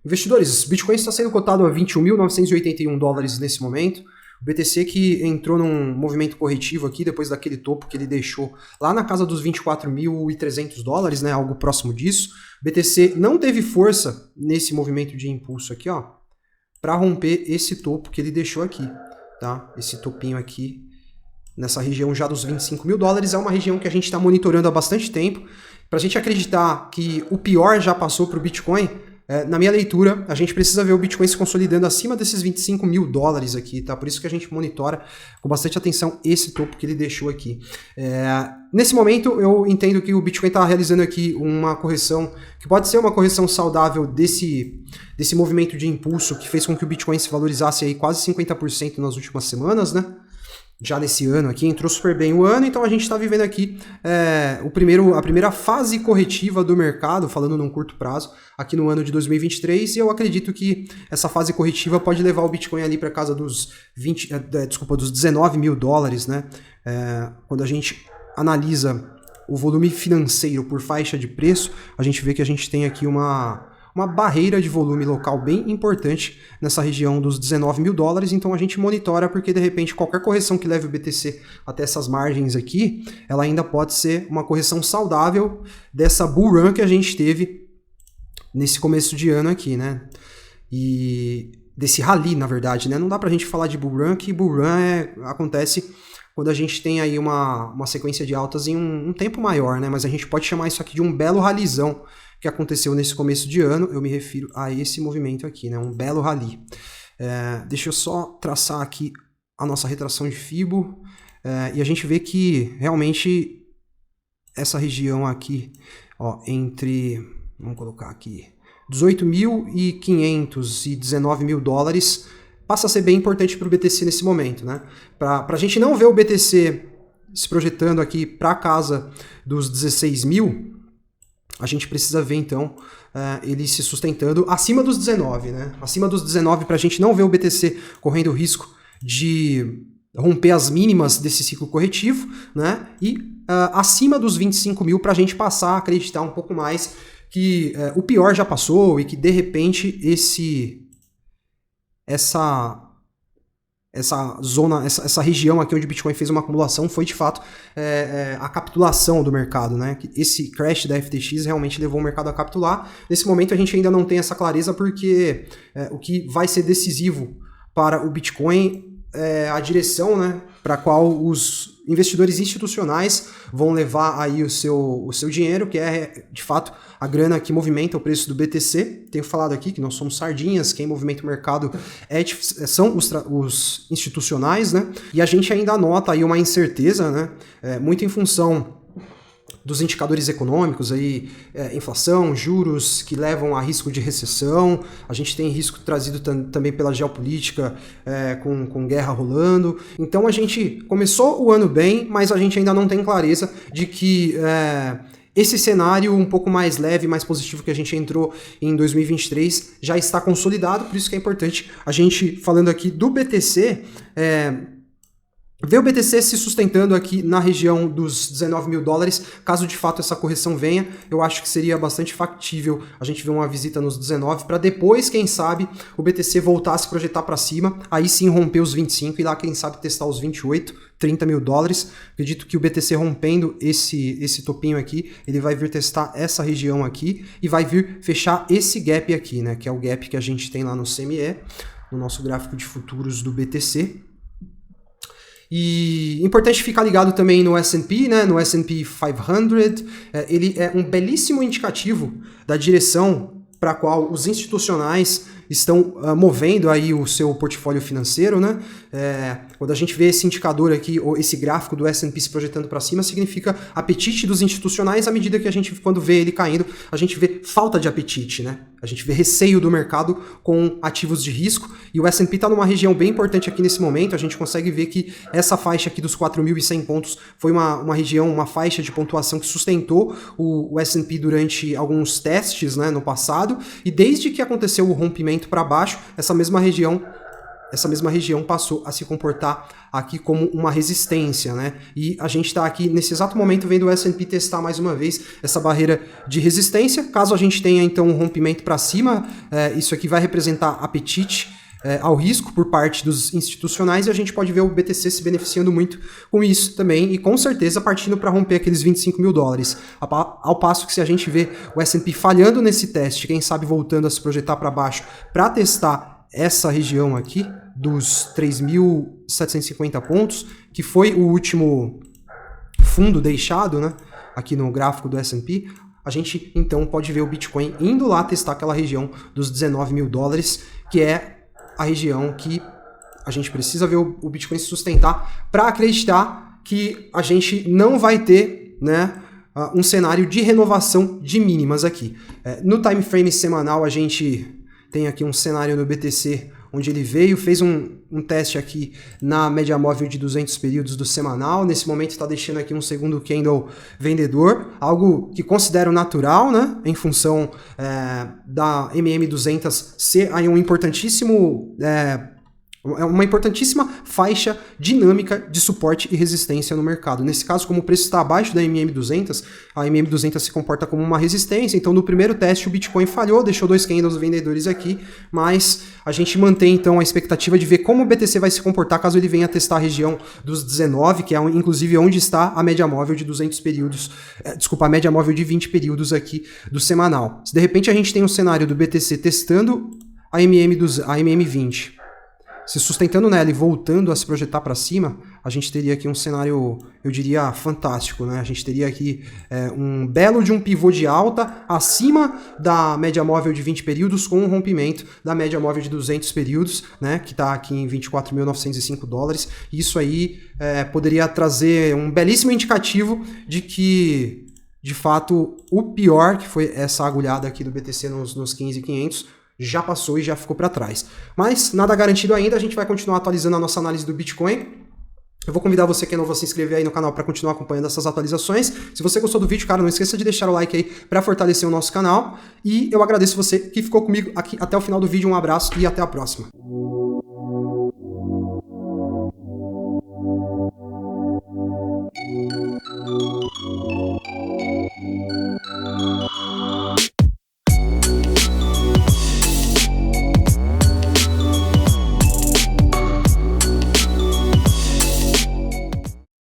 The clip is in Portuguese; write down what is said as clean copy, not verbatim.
Investidores, Bitcoin está sendo cotado a 21.981 dólares nesse momento. O BTC que entrou num movimento corretivo aqui depois daquele topo que ele deixou lá na casa dos 24.300 dólares, né, algo próximo disso. O BTC não teve força nesse movimento de impulso aqui, ó, para romper esse topo que ele deixou aqui, tá? Esse topinho aqui nessa região já dos 25 mil dólares é uma região que a gente está monitorando há bastante tempo. Para a gente acreditar que o pior já passou para o Bitcoin, na minha leitura, a gente precisa ver o Bitcoin se consolidando acima desses 25 mil dólares aqui, tá? Por isso que a gente monitora com bastante atenção esse topo que ele deixou aqui. Nesse momento, eu entendo que o Bitcoin está realizando aqui uma correção, que pode ser uma correção saudável desse movimento de impulso que fez com que o Bitcoin se valorizasse aí quase 50% nas últimas semanas, né? Já nesse ano aqui, entrou super bem o ano, então a gente está vivendo aqui a primeira fase corretiva do mercado, falando num curto prazo, aqui no ano de 2023, e eu acredito que essa fase corretiva pode levar o Bitcoin ali para casa dos 19 mil dólares, né? Quando a gente analisa o volume financeiro por faixa de preço, a gente vê que a gente tem aqui uma barreira de volume local bem importante nessa região dos 19 mil dólares, então a gente monitora porque de repente qualquer correção que leve o BTC até essas margens aqui, ela ainda pode ser uma correção saudável dessa bull run que a gente teve nesse começo de ano aqui, né? E desse rally, na verdade, né? Não dá pra gente falar de bull run, que bull run acontece quando a gente tem aí uma sequência de altas em um tempo maior, né? Mas a gente pode chamar isso aqui de um belo ralizão que aconteceu nesse começo de ano. Eu me refiro a esse movimento aqui, né? Um belo rally. Deixa eu só traçar aqui a nossa retração de Fibo, e a gente vê que realmente essa região aqui, ó, vamos colocar aqui, 18.500 e 19 mil dólares, passa a ser bem importante para o BTC nesse momento, né? Para a gente não ver o BTC se projetando aqui para casa dos 16 mil, a gente precisa ver, então, ele se sustentando acima dos 19, né? Acima dos 19 para a gente não ver o BTC correndo o risco de romper as mínimas desse ciclo corretivo, né? E acima dos 25 mil para a gente passar a acreditar um pouco mais que o pior já passou e que, de repente, essa região aqui onde o Bitcoin fez uma acumulação foi de fato a capitulação do mercado, né? Esse crash da FTX realmente levou o mercado a capitular. Nesse momento a gente ainda não tem essa clareza porque o que vai ser decisivo para o Bitcoin é a direção, né, para a qual os investidores institucionais vão levar aí o seu dinheiro, que é de fato a grana que movimenta o preço do BTC. Tenho falado aqui que nós somos sardinhas, quem movimenta o mercado são os institucionais, né? E a gente ainda nota aí uma incerteza, né? Muito em função dos indicadores econômicos, aí, inflação, juros que levam a risco de recessão. A gente tem risco trazido também pela geopolítica, com guerra rolando. Então a gente começou o ano bem, mas a gente ainda não tem clareza de que esse cenário um pouco mais leve, mais positivo que a gente entrou em 2023 já está consolidado. Por isso que é importante a gente, falando aqui do BTC, ver o BTC se sustentando aqui na região dos 19 mil dólares, caso de fato essa correção venha, eu acho que seria bastante factível a gente ver uma visita nos 19, para depois, quem sabe, o BTC voltar a se projetar para cima, aí sim romper os 25 e lá, quem sabe, testar os 28, 30 mil dólares. Acredito que o BTC rompendo esse topinho aqui, ele vai vir testar essa região aqui e vai vir fechar esse gap aqui, né, que é o gap que a gente tem lá no CME, no nosso gráfico de futuros do BTC. E importante ficar ligado também no S&P, né? No S&P 500, ele é um belíssimo indicativo da direção para a qual os institucionais estão movendo aí o seu portfólio financeiro, né? Quando a gente vê esse indicador aqui, ou esse gráfico do S&P se projetando para cima, significa apetite dos institucionais. À medida que a gente, quando vê ele caindo, a gente vê falta de apetite, né? A gente vê receio do mercado com ativos de risco, e o S&P está numa região bem importante aqui nesse momento. A gente consegue ver que essa faixa aqui dos 4.100 pontos foi uma região, uma faixa de pontuação que sustentou o S&P durante alguns testes, né, no passado, e desde que aconteceu o rompimento para baixo, essa mesma região essa mesma região passou a se comportar aqui como uma resistência, né? E a gente está aqui nesse exato momento vendo o S&P testar mais uma vez essa barreira de resistência. Caso a gente tenha então um rompimento para cima, isso aqui vai representar apetite ao risco por parte dos institucionais e a gente pode ver o BTC se beneficiando muito com isso também e com certeza partindo para romper aqueles 25 mil dólares. Ao passo que se a gente vê o S&P falhando nesse teste, quem sabe voltando a se projetar para baixo para testar essa região aqui dos 3.750 pontos, que foi o último fundo deixado, né, aqui no gráfico do S&P, a gente então pode ver o Bitcoin indo lá testar aquela região dos 19 mil dólares, que é a região que a gente precisa ver o Bitcoin se sustentar para acreditar que a gente não vai ter, né, um cenário de renovação de mínimas aqui. No time frame semanal a gente tem aqui um cenário no BTC onde ele veio, fez um teste aqui na média móvel de 200 períodos do semanal, nesse momento está deixando aqui um segundo candle vendedor, algo que considero natural, né, em função da MM200 ser aí uma importantíssima faixa dinâmica de suporte e resistência no mercado. Nesse caso, como o preço está abaixo da MM200, a MM200 se comporta como uma resistência, então no primeiro teste o Bitcoin falhou, deixou 2 candles vendedores aqui, mas a gente mantém então a expectativa de ver como o BTC vai se comportar caso ele venha testar a região dos 19, que é inclusive onde está a média móvel de 200 períodos, a média móvel de 20 períodos aqui do semanal. Se de repente a gente tem um cenário do BTC testando a MM20, se sustentando nela e voltando a se projetar para cima, a gente teria aqui um cenário, eu diria, fantástico, né? A gente teria aqui um belo de um pivô de alta acima da média móvel de 20 períodos com um rompimento da média móvel de 200 períodos, né? Que está aqui em 24.905 dólares. Isso aí poderia trazer um belíssimo indicativo de que, de fato, o pior, que foi essa agulhada aqui do BTC nos 15.500, já passou e já ficou para trás. Mas nada garantido ainda, a gente vai continuar atualizando a nossa análise do Bitcoin. Eu vou convidar você que é novo a se inscrever aí no canal para continuar acompanhando essas atualizações. Se você gostou do vídeo, cara, não esqueça de deixar o like aí para fortalecer o nosso canal. E eu agradeço você que ficou comigo aqui até o final do vídeo. Um abraço e até a próxima.